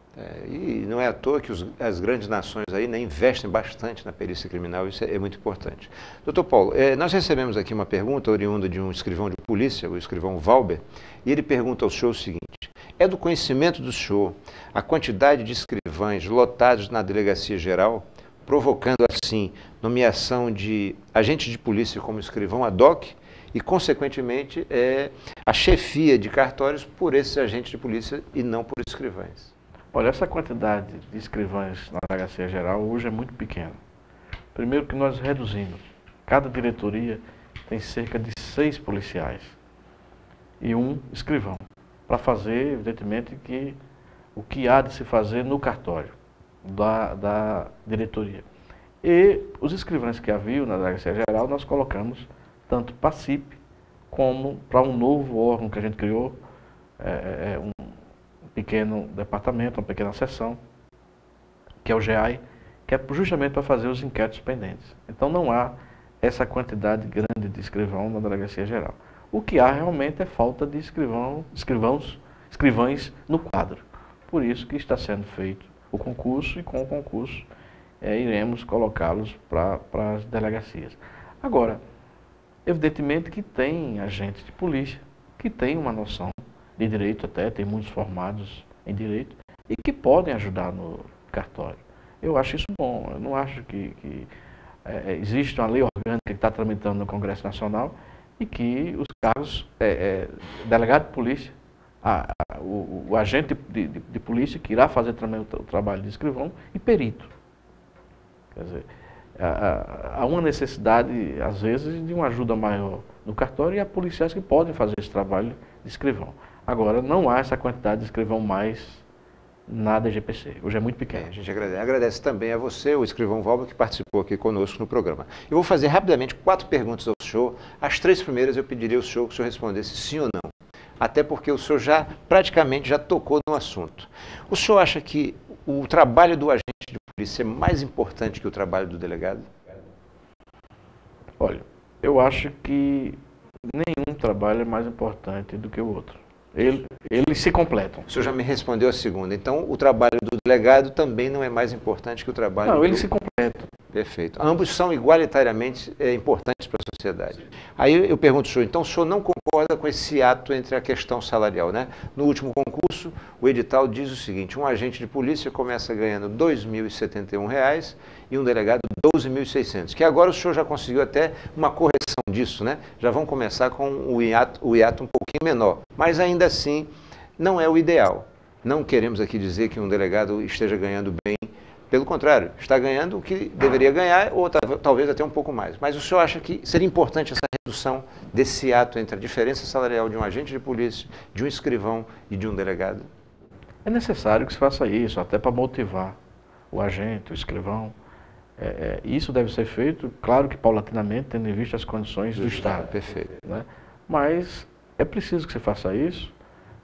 E não é à toa que as grandes nações aí, né, investem bastante na perícia criminal, isso é muito importante. Doutor Paulo, nós recebemos aqui uma pergunta oriunda de um escrivão de polícia, o escrivão Valber, e ele pergunta ao senhor o seguinte: é do conhecimento do senhor a quantidade de escrivães lotados na delegacia geral, provocando assim nomeação de agente de polícia como escrivão ad hoc e, consequentemente, a chefia de cartórios por esses agentes de polícia e não por escrivães? Olha, essa quantidade de escrivães na delegacia geral hoje é muito pequena. Primeiro que nós reduzimos. Cada diretoria tem cerca de 6 policiais e 1 escrivão, para fazer, evidentemente, o que há de se fazer no cartório da diretoria. E os escrivães que haviam na delegacia geral, nós colocamos tanto para a CIP, como para um novo órgão que a gente criou, um pequeno departamento, uma pequena seção, que é o GEAI, que é justamente para fazer os inquéritos pendentes. Então não há essa quantidade grande de escrivão na delegacia geral. O que há realmente é falta de escrivães no quadro. Por isso que está sendo feito o concurso e com o concurso iremos colocá-los para as delegacias. Agora, evidentemente que tem agentes de polícia que têm uma noção de direito até, tem muitos formados em direito e que podem ajudar no cartório. Eu acho isso bom, eu não acho que existe uma lei orgânica que está tramitando no Congresso Nacional e que os cargos, delegado de polícia, o agente de polícia que irá fazer também o trabalho de escrivão e perito. Quer dizer, há uma necessidade, às vezes, de uma ajuda maior no cartório e há policiais que podem fazer esse trabalho de escrivão. Agora, não há essa quantidade de escrivão mais na DGPC. Hoje é muito pequeno. A gente agradece também a você, o escrivão Valber, que participou aqui conosco no programa. Eu vou fazer rapidamente 4 perguntas ao senhor. As 3 primeiras eu pediria ao senhor que o senhor respondesse sim ou não. Até porque o senhor praticamente já tocou no assunto. O senhor acha que o trabalho do agente de polícia é mais importante que o trabalho do delegado? Olha, eu acho que nenhum trabalho é mais importante do que o outro. Eles se completam. O senhor já me respondeu a segunda. Então, o trabalho do delegado também não é mais importante que o trabalho Não, eles se completam. Perfeito. Ambos são igualitariamente importantes para a sociedade. sociedade. Aí eu pergunto, senhor, então o senhor não concorda com esse ato entre a questão salarial, né? No último concurso, o edital diz o seguinte: um agente de polícia começa ganhando R$ 2.071 e um delegado R$ 12.600, que agora o senhor já conseguiu até uma correção disso, né? Já vão começar com o hiato um pouquinho menor, mas ainda assim não é o ideal. Não queremos aqui dizer que um delegado esteja ganhando bem. Pelo contrário, está ganhando o que deveria ganhar, ou talvez até um pouco mais. Mas o senhor acha que seria importante essa redução desse ato entre a diferença salarial de um agente de polícia, de um escrivão e de um delegado? É necessário que se faça isso, até para motivar o agente, o escrivão. Isso deve ser feito, claro que paulatinamente, tendo em vista as condições do Estado. Perfeito. Né? Mas é preciso que se faça isso.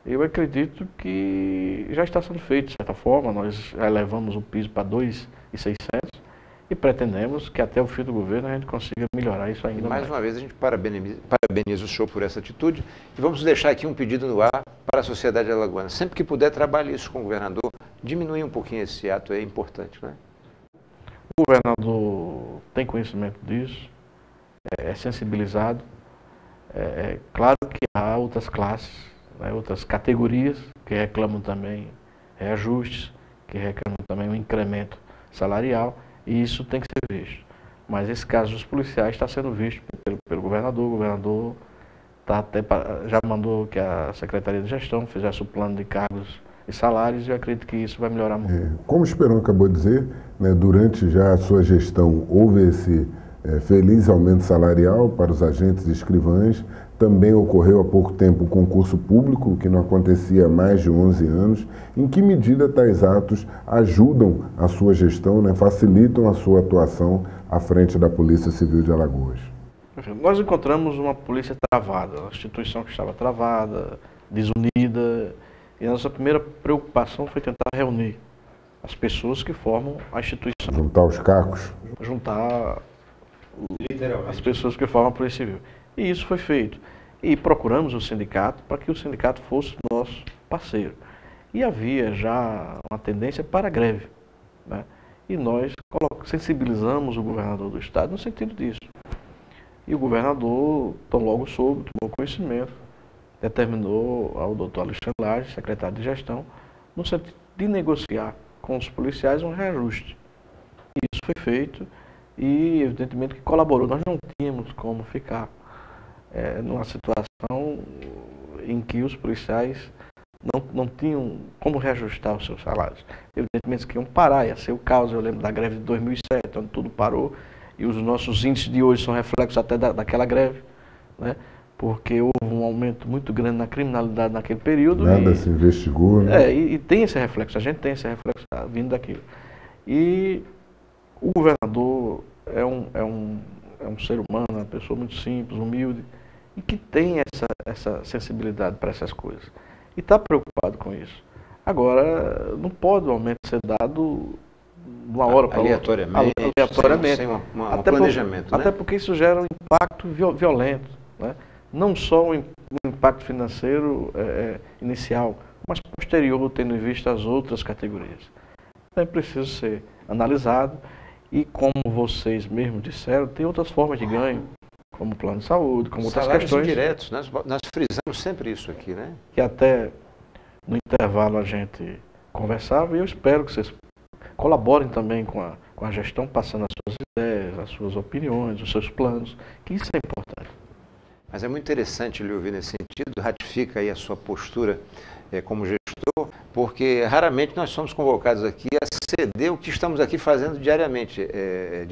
Eu acredito que já está sendo feito, de certa forma. Nós elevamos o piso para 2.600 e pretendemos que até o fim do governo a gente consiga melhorar isso ainda mais. Mais uma vez a gente parabeniza o senhor por essa atitude e vamos deixar aqui um pedido no ar para a sociedade alagoana. Sempre que puder, trabalhe isso com o governador, diminuir um pouquinho esse ato é importante, né? O governador tem conhecimento disso, é sensibilizado. Claro que há outras classes, né, outras categorias que reclamam também reajustes, que reclamam também um incremento salarial, e isso tem que ser visto. Mas esse caso dos policiais está sendo visto pelo governador. O governador já mandou que a Secretaria de Gestão fizesse o plano de cargos e salários, e eu acredito que isso vai melhorar muito. Como o Esperon acabou de dizer, né, durante já a sua gestão houve esse feliz aumento salarial para os agentes e escrivães. Também ocorreu há pouco tempo o concurso público, que não acontecia há mais de 11 anos. Em que medida tais atos ajudam a sua gestão, né, facilitam a sua atuação à frente da Polícia Civil de Alagoas? Nós encontramos uma polícia travada, uma instituição que estava travada, desunida, e a nossa primeira preocupação foi tentar reunir as pessoas que formam a instituição. Juntar os cacos? Juntar as pessoas que formam a Polícia Civil. E isso foi feito. E procuramos o sindicato para que o sindicato fosse nosso parceiro. E havia já uma tendência para a greve, né? E nós sensibilizamos o governador do estado no sentido disso. E o governador, tão logo soube, tomou conhecimento, determinou ao doutor Alexandre Laje, secretário de Gestão, no sentido de negociar com os policiais um reajuste. E isso foi feito e, evidentemente, que colaborou. Nós não tínhamos como ficar numa situação em que os policiais não tinham como reajustar os seus salários. Evidentemente que iam parar, ia ser o caos. Eu lembro da greve de 2007, onde tudo parou, e os nossos índices de hoje são reflexos até daquela greve, né? Porque houve um aumento muito grande na criminalidade naquele período. Nada se investigou, né? E tem esse reflexo, a gente tem esse reflexo vindo daquilo. E o governador é um ser humano, uma pessoa muito simples, humilde, e que tem essa sensibilidade para essas coisas. E está preocupado com isso. Agora, não pode o aumento ser dado de uma hora para outra. Aleatoriamente. Sem um planejamento. Até porque isso gera um impacto violento, né? Não só um impacto financeiro inicial, mas posterior, tendo em vista as outras categorias. Então é preciso ser analisado e, como vocês mesmos disseram, tem outras formas de ganho, como plano de saúde, como outras questões. Diretos, nós frisamos sempre isso aqui, né? Que até no intervalo a gente conversava, e eu espero que vocês colaborem também com a gestão, passando as suas ideias, as suas opiniões, os seus planos, que isso é importante. Mas é muito interessante lhe ouvir nesse sentido, ratifica aí a sua postura como gestor, porque raramente nós somos convocados aqui a ceder o que estamos aqui fazendo diariamente,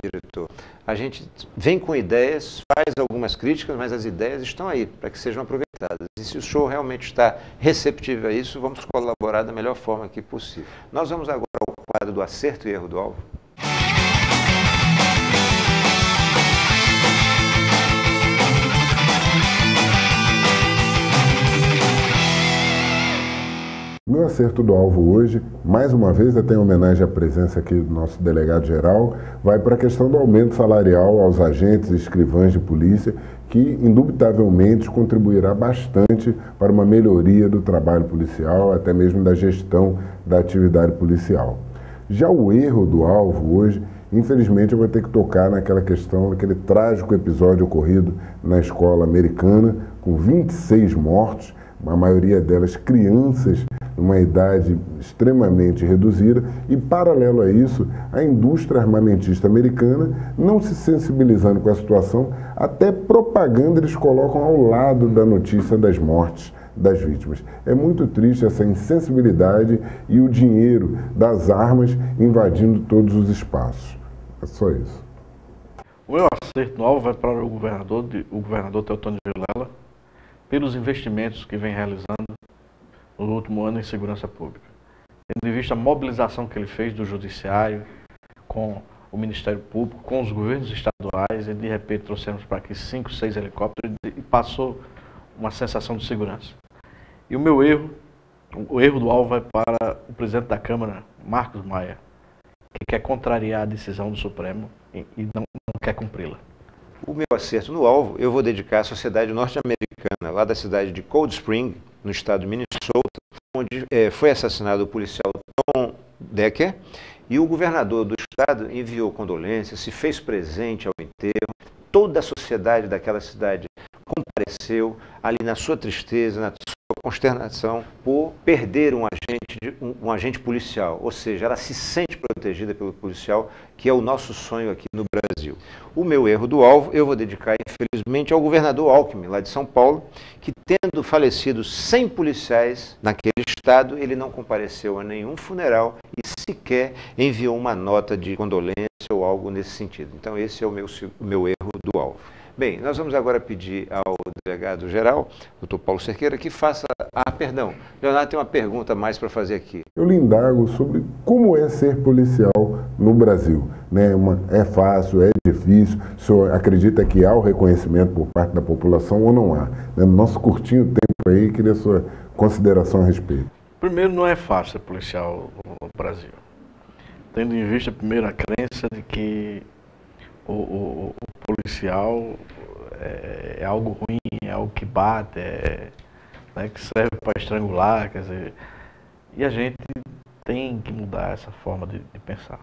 diretor. A gente vem com ideias, faz algumas críticas, mas as ideias estão aí para que sejam aproveitadas. E se o senhor realmente está receptivo a isso, vamos colaborar da melhor forma que possível. Nós vamos agora ao quadro do acerto e erro do alvo. Meu acerto do alvo hoje, mais uma vez, até em homenagem à presença aqui do nosso delegado-geral, vai para a questão do aumento salarial aos agentes e escrivães de polícia, que indubitavelmente contribuirá bastante para uma melhoria do trabalho policial, até mesmo da gestão da atividade policial. Já o erro do alvo hoje, Infelizmente, eu vou ter que tocar naquela questão, naquele trágico episódio ocorrido na escola americana, com 26 mortos, a maioria delas crianças, numa idade extremamente reduzida, e paralelo a isso, a indústria armamentista americana, não se sensibilizando com a situação, até propaganda eles colocam ao lado da notícia das mortes das vítimas. É muito triste essa insensibilidade e o dinheiro das armas invadindo todos os espaços. É só isso. O meu acerto no alvo vai para o governador Teotônio Vilela, pelos investimentos que vem realizando no último ano em segurança pública. Tendo em vista a mobilização que ele fez do judiciário com o Ministério Público, com os governos estaduais, e de repente trouxemos para aqui 5, 6 helicópteros e passou uma sensação de segurança. E o erro do alvo vai para o presidente da Câmara, Marcos Maia, que quer contrariar a decisão do Supremo e não quer cumpri-la. O meu acerto no alvo eu vou dedicar à sociedade norte-americana, lá da cidade de Cold Spring, no estado de Minnesota, onde foi assassinado o policial Tom Decker, e o governador do estado enviou condolências, se fez presente ao enterro. Toda a sociedade daquela cidade compareceu ali na sua tristeza, na sua consternação por perder um agente policial, ou seja, ela se sente protegida pelo policial, que é o nosso sonho aqui no Brasil. O meu erro do alvo eu vou dedicar, infelizmente, ao governador Alckmin, lá de São Paulo, que tendo falecido 100 policiais naquele estado, ele não compareceu a nenhum funeral e sequer enviou uma nota de condolência ou algo nesse sentido. Então esse é o meu erro do alvo. Bem, nós vamos agora pedir ao delegado-geral, doutor Paulo Cerqueira, que faça... perdão, Leonardo tem uma pergunta a mais para fazer aqui. Eu lhe indago sobre como é ser policial no Brasil. Né? É fácil, é difícil? O senhor acredita que há o reconhecimento por parte da população ou não há? No nosso curtinho tempo aí, queria a sua consideração a respeito. Primeiro, não é fácil ser policial no Brasil. Tendo em vista, primeiro, a crença de que o policial é algo ruim, é algo que bate, né, que serve para estrangular, quer dizer, e a gente tem que mudar essa forma de pensar.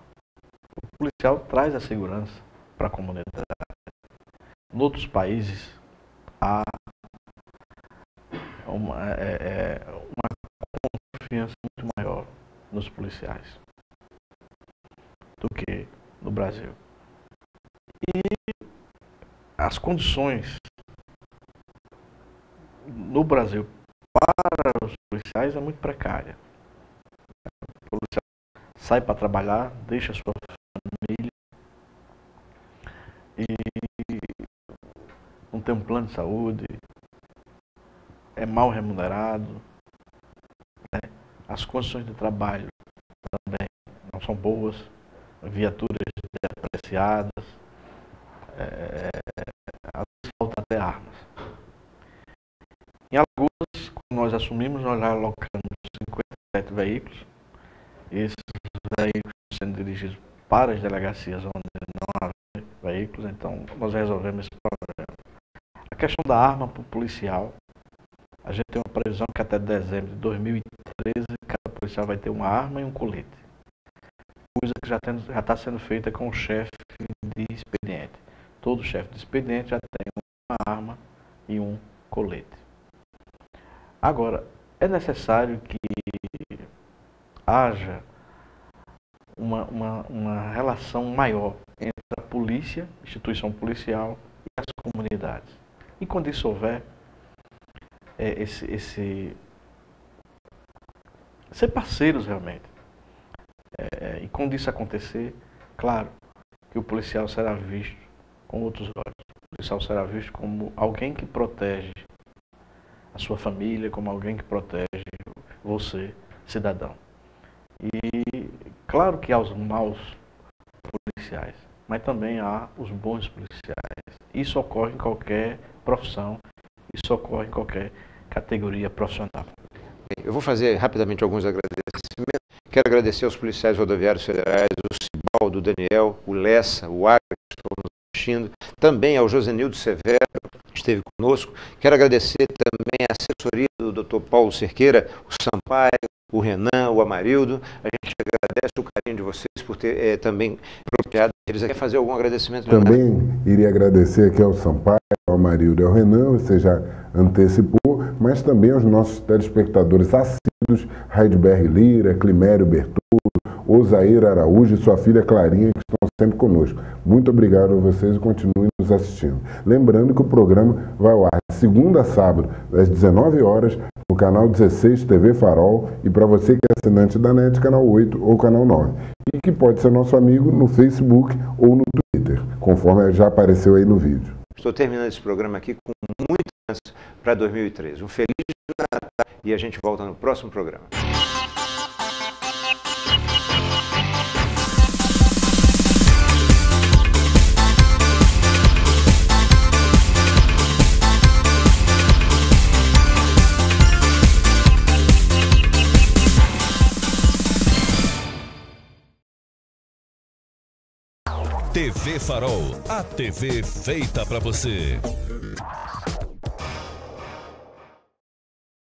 O policial traz a segurança para a comunidade. Em outros países há uma confiança muito maior nos policiais do que no Brasil. E as condições no Brasil para os policiais é muito precária. O policial sai para trabalhar, deixa a sua família e não tem um plano de saúde, é mal remunerado, né? As condições de trabalho também não são boas, viaturas depreciadas, às vezes falta até armas. Em Alagoas, quando nós assumimos, nós já alocamos 57 veículos. Esses veículos sendo dirigidos para as delegacias onde não havia veículos, então nós resolvemos esse problema. A questão da arma para o policial, a gente tem uma previsão que até dezembro de 2013 cada policial vai ter uma arma e um colete. Coisa que já está sendo feita com o chefe de expediente. Todo chefe de expediente já tem uma arma e um colete. Agora, é necessário que haja uma relação maior entre a polícia, instituição policial, e as comunidades. E quando isso houver, ser parceiros realmente. E quando isso acontecer, claro que o policial será visto com outros olhos. O policial será visto como alguém que protege a sua família, como alguém que protege você, cidadão. E claro que há os maus policiais, mas também há os bons policiais. Isso ocorre em qualquer profissão, isso ocorre em qualquer categoria profissional. Eu vou fazer rapidamente alguns agradecimentos. Quero agradecer aos policiais rodoviários federais, o Cibaldo, o Daniel, o Lessa, o Agra, que estão nos assistindo, também ao Josenildo Severo, que esteve conosco. Quero agradecer também a assessoria do Dr. Paulo Cerqueira, o Sampaio, o Renan, o Amarildo. A gente agradece o carinho de vocês por ter também propriado. Eles querem fazer algum agradecimento? Também iria agradecer aqui ao Sampaio, ao Amarildo e ao Renan, você já antecipou, mas também aos nossos telespectadores assíduos, Raidberg Lira, Climério Bertoldo, Osair Araújo e sua filha Clarinha, que estão sempre conosco. Muito obrigado a vocês e continuem nos assistindo. Lembrando que o programa vai ao ar de segunda a sábado, às 19 horas, no canal 16 TV Farol, e para você que é assinante da NET, canal 8 ou canal 9. E que pode ser nosso amigo no Facebook ou no Twitter, conforme já apareceu aí no vídeo. Estou terminando esse programa aqui com muita chance para 2013. Um feliz Natal e a gente volta no próximo programa. TV Farol, a TV feita pra você.